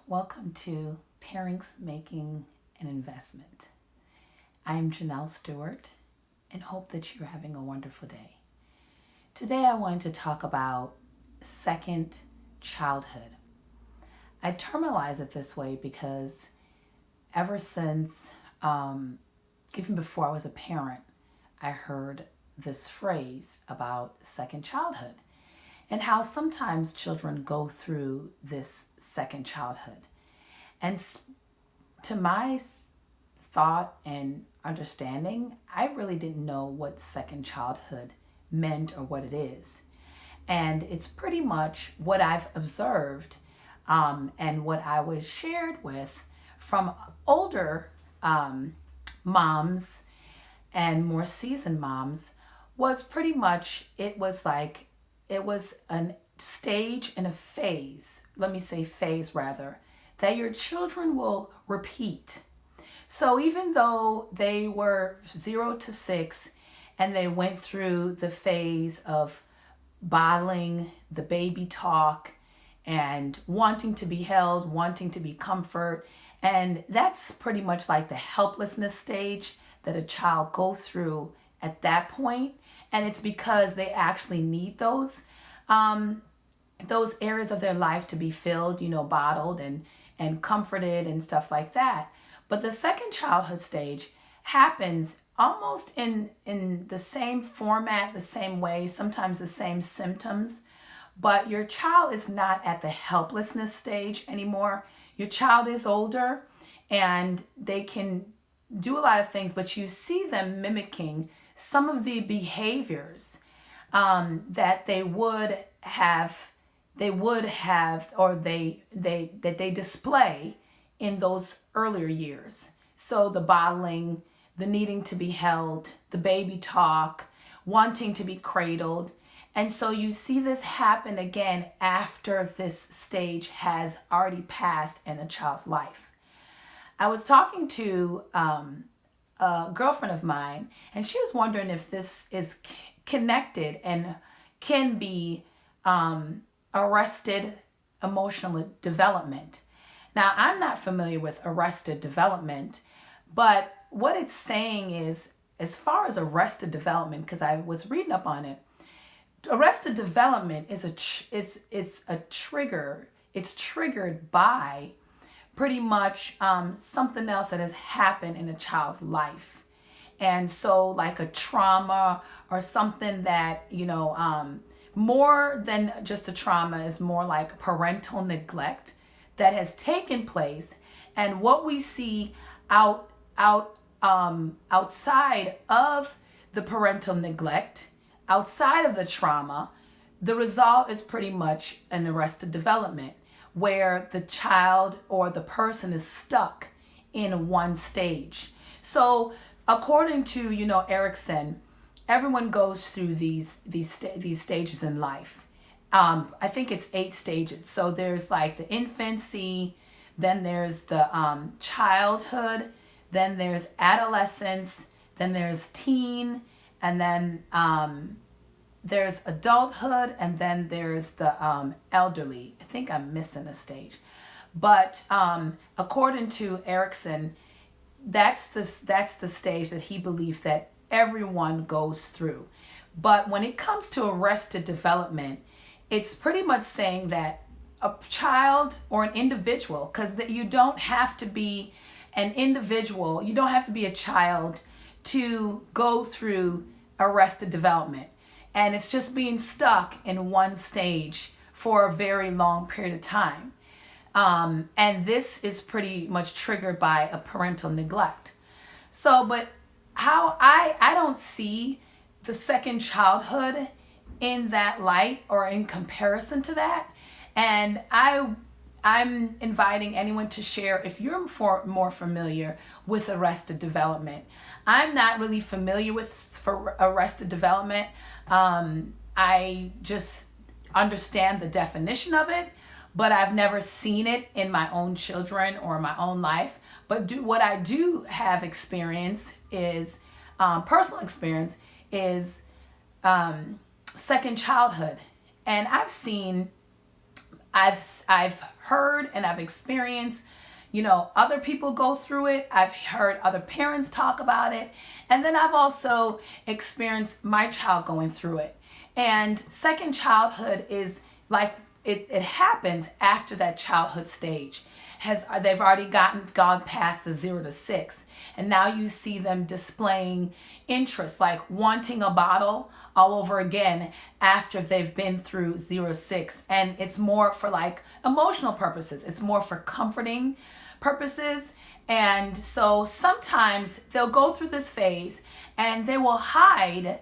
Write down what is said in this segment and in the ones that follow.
Welcome to Parents Making an Investment. I am Janelle Stewart and hope that you're having a wonderful day. Today I wanted to talk about second childhood. I terminalize it this way because ever since, even before I was a parent, I heard this phrase about second childhood and how sometimes children go through this second childhood. And to my thought and understanding, I really didn't know what second childhood meant or what it is. And it's pretty much what I've observed and what I was shared with from older moms and more seasoned moms was pretty much, it was a stage and a phase, let me say phase rather, that your children will repeat. So even though they were 0 to 6 and they went through the phase of bottling the baby talk and wanting to be held, wanting to be comfort, and that's pretty much like the helplessness stage that a child go through at that point. And it's because they actually need those areas of their life to be filled, bottled and comforted and stuff like that. But the second childhood stage happens almost in the same format, the same way, sometimes the same symptoms, but your child is not at the helplessness stage anymore. Your child is older and they can do a lot of things, but you see them mimicking some of the behaviors that they display in those earlier years. So the bottling, the needing to be held, the baby talk, wanting to be cradled. And so you see this happen again after this stage has already passed in a child's life. I was talking to a girlfriend of mine, and she was wondering if this is connected and can be arrested emotional development. Now, I'm not familiar with arrested development, but what it's saying is, as far as arrested development, because I was reading up on it, arrested development is a trigger. It's triggered by pretty much something else that has happened in a child's life. And so like a trauma or something that, more than just a trauma is more like parental neglect that has taken place. And what we see outside of the parental neglect, outside of the trauma, the result is pretty much an arrested development where the child or the person is stuck in one stage. So according to, Erickson, everyone goes through these stages in life. I think it's 8 stages. So there's like the infancy, then there's the childhood, then there's adolescence, then there's teen, and then there's adulthood, and then there's the elderly. I think I'm missing a stage. But according to Erickson, that's the stage that he believed that everyone goes through. But when it comes to arrested development, it's pretty much saying that a child or an individual, because you don't have to be an individual, you don't have to be a child to go through arrested development. And it's just being stuck in one stage for a very long period of time. And this is pretty much triggered by a parental neglect. So, but how I don't see the second childhood in that light or in comparison to that. And I'm inviting anyone to share if you're more familiar with arrested development. I'm not really familiar with arrested development. I just understand the definition of it, but I've never seen it in my own children or my own life. But what I do have experience is, personal experience is second childhood. And I've seen I've heard and I've experienced, other people go through it. I've heard other parents talk about it. And then I've also experienced my child going through it. And second childhood is like it happens after that childhood stage. They've already gone past the 0 to 6. And now you see them displaying interest, like wanting a bottle all over again after they've been through 0 to 6. And it's more for like emotional purposes. It's more for comforting purposes. And so sometimes they'll go through this phase and they will hide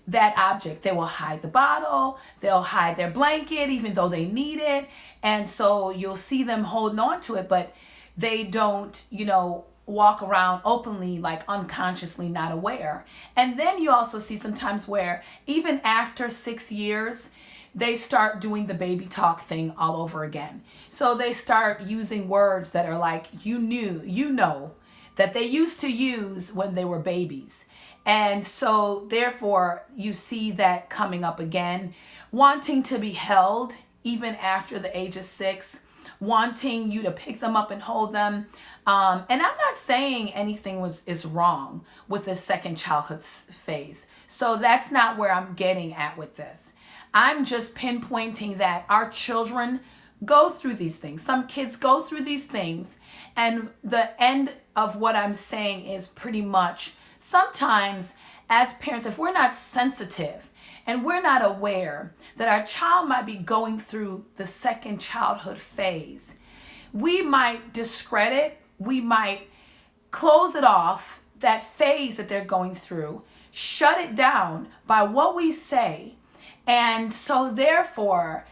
that object. They will hide the bottle, they'll hide their blanket even though they need it. And so you'll see them holding on to it, but they don't, walk around openly, like unconsciously not aware. And then you also see sometimes where even after 6 years, they start doing the baby talk thing all over again. So they start using words that are like, that they used to use when they were babies. And so therefore you see that coming up again, wanting to be held even after the age of 6, wanting you to pick them up and hold them. And I'm not saying anything is wrong with the second childhood phase. So that's not where I'm getting at with this. I'm just pinpointing that our children go through these things. Some kids go through these things. And the end of what I'm saying is pretty much sometimes as parents, if we're not sensitive and we're not aware that our child might be going through the second childhood phase, we might discredit, we might close it off, that phase that they're going through, shut it down by what we say. And so therefore,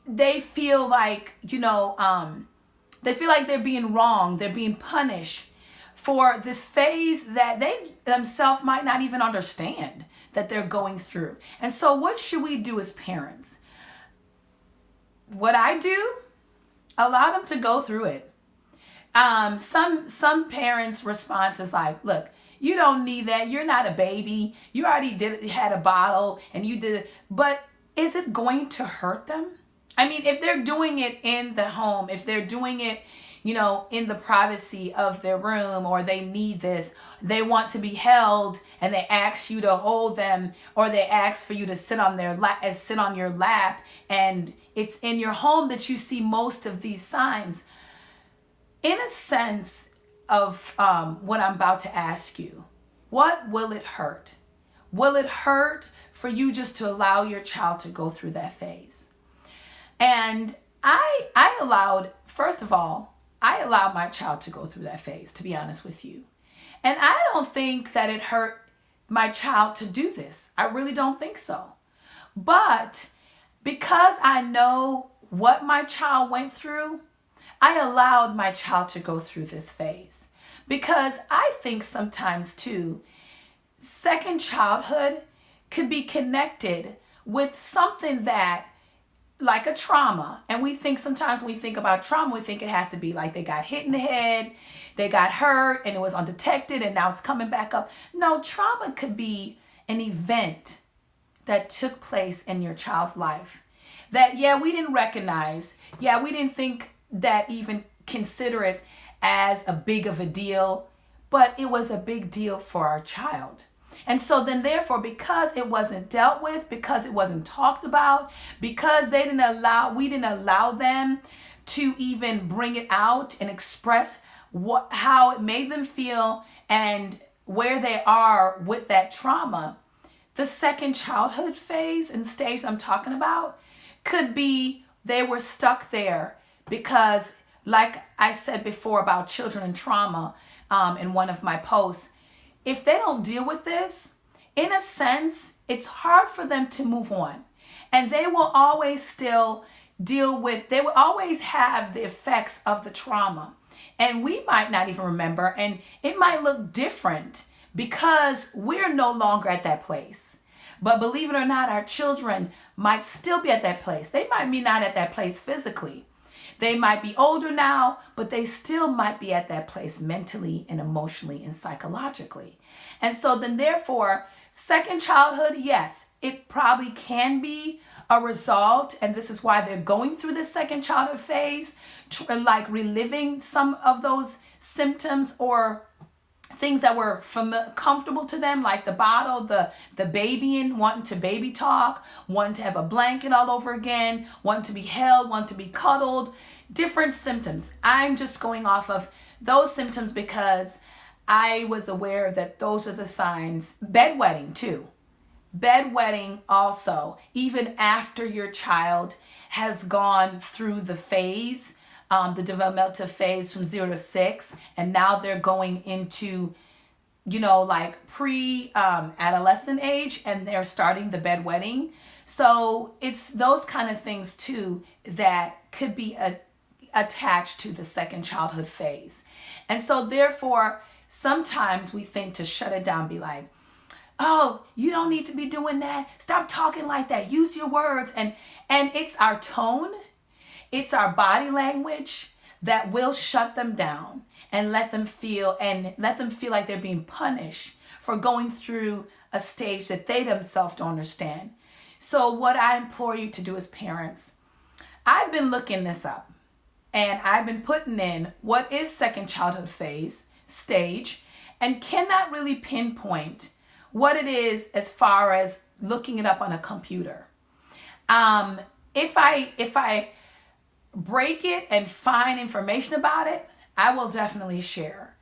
they feel like, they feel like they're being wrong, they're being punished for this phase that they themselves might not even understand that they're going through. And so what should we do as parents? What I do, allow them to go through it. Some parents' response is like, look, you don't need that. You're not a baby. You already had a bottle and you did it. But is it going to hurt them? I mean, if they're doing it in the home, if they're doing it, in the privacy of their room, or they need this, they want to be held and they ask you to hold them, or they ask for you to sit on your lap, and it's in your home that you see most of these signs. In a sense of what I'm about to ask you, what will it hurt? Will it hurt for you just to allow your child to go through that phase? And I allowed my child to go through that phase, to be honest with you. And I don't think that it hurt my child to do this. I really don't think so. But because I know what my child went through, I allowed my child to go through this phase. Because I think sometimes too, second childhood could be connected with something that, like a trauma. And sometimes when we think about trauma, we think it has to be like they got hit in the head, they got hurt and it was undetected and now it's coming back up. No, trauma could be an event that took place in your child's life that, we didn't recognize. We didn't think that, even consider it as a big of a deal, but it was a big deal for our child. And so then therefore, because it wasn't dealt with, because it wasn't talked about, because we didn't allow them to even bring it out and express how it made them feel and where they are with that trauma, the second childhood phase and stage I'm talking about could be they were stuck there because, like I said before about children and trauma in one of my posts, if they don't deal with this, in a sense, it's hard for them to move on. And they will always they will always have the effects of the trauma. And we might not even remember, and it might look different because we're no longer at that place. But believe it or not, our children might still be at that place. They might be not at that place physically. They might be older now, but they still might be at that place mentally and emotionally and psychologically. And so then therefore, Second childhood, yes, it probably can be a result, and this is why they're going through the second childhood phase, like reliving some of those symptoms or things that were comfortable to them, like the bottle, the babying, wanting to baby talk, wanting to have a blanket all over again, wanting to be held, wanting to be cuddled, different symptoms. I'm just going off of those symptoms because I was aware that those are the signs. Bedwetting too. Bedwetting also, even after your child has gone through the phase, the developmental phase from 0 to 6, and now they're going into, like pre-adolescent age, and they're starting the bedwetting. So it's those kind of things too that could be attached to the second childhood phase. And so therefore, sometimes we think to shut it down, be like, oh, you don't need to be doing that. Stop talking like that. Use your words. And it's our tone, it's our body language that will shut them down and let them feel like they're being punished for going through a stage that they themselves don't understand. So what I implore you to do as parents, I've been looking this up and I've been putting in what is second childhood phase stage and cannot really pinpoint what it is as far as looking it up on a computer. If I break it and find information about it, I will definitely share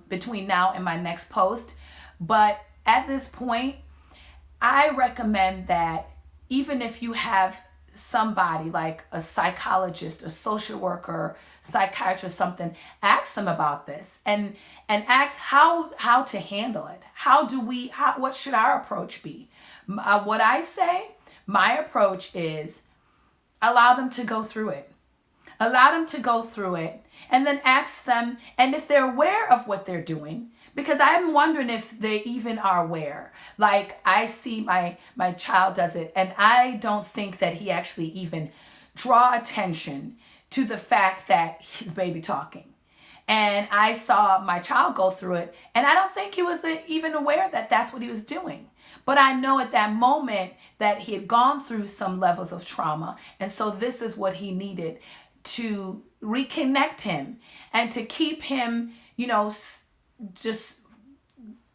between now and my next post. But at this point, I recommend that even if you have somebody like a psychologist, a social worker, psychiatrist, something, ask them about this and ask how to handle it. What should our approach be? What I say, my approach is allow them to go through it. Allow them to go through it and then ask them, and if they're aware of what they're doing, because I'm wondering if they even are aware. Like I see my child does it, and I don't think that he actually even draw attention to the fact that he's baby talking. And I saw my child go through it, and I don't think he was even aware that that's what he was doing. But I know at that moment that he had gone through some levels of trauma, and so this is what he needed to reconnect him and to keep him, just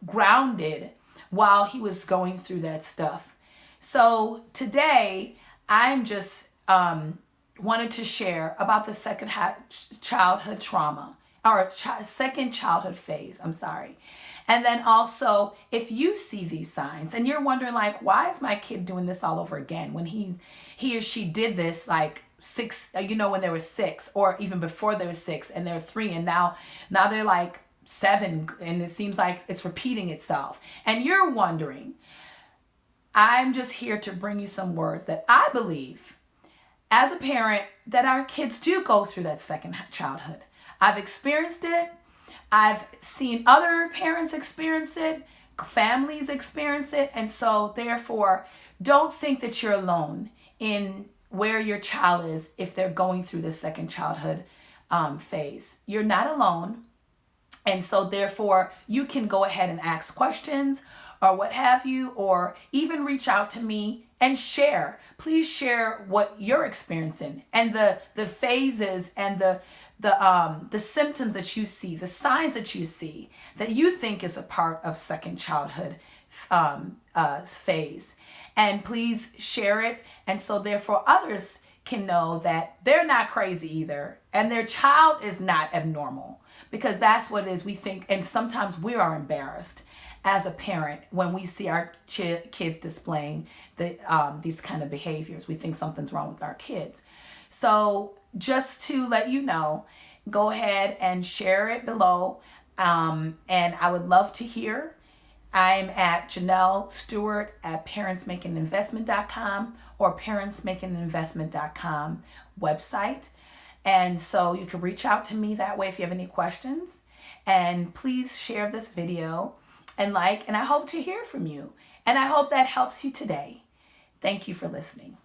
grounded while he was going through that stuff. So today, I'm just wanted to share about the second childhood trauma, or second childhood phase, I'm sorry. And then also, if you see these signs and you're wondering like, why is my kid doing this all over again when he or she did this like 6, when they were 6, or even before they were 6 and they're 3, and now they're like 7, and it seems like it's repeating itself. And you're wondering, I'm just here to bring you some words that I believe as a parent that our kids do go through that second childhood. I've experienced it. I've seen other parents experience it, families experience it, and so therefore don't think that you're alone in where your child is if they're going through the second childhood phase. You're not alone, and so therefore you can go ahead and ask questions or what have you, or even reach out to me and share. Please share what you're experiencing and the phases and the symptoms that you see, the signs that you see that you think is a part of second childhood phase. And please share it, and so therefore others can know that they're not crazy either, and their child is not abnormal, because that's what it is. We think, and sometimes we are embarrassed as a parent when we see our kids displaying these kind of behaviors. We think something's wrong with our kids. So just to let you know, go ahead and share it below, and I would love to hear. I'm at Janelle Stewart at parentsmakinginvestment.com or parentsmakinginvestment.com website. And so you can reach out to me that way if you have any questions. And please share this video and I hope to hear from you. And I hope that helps you today. Thank you for listening.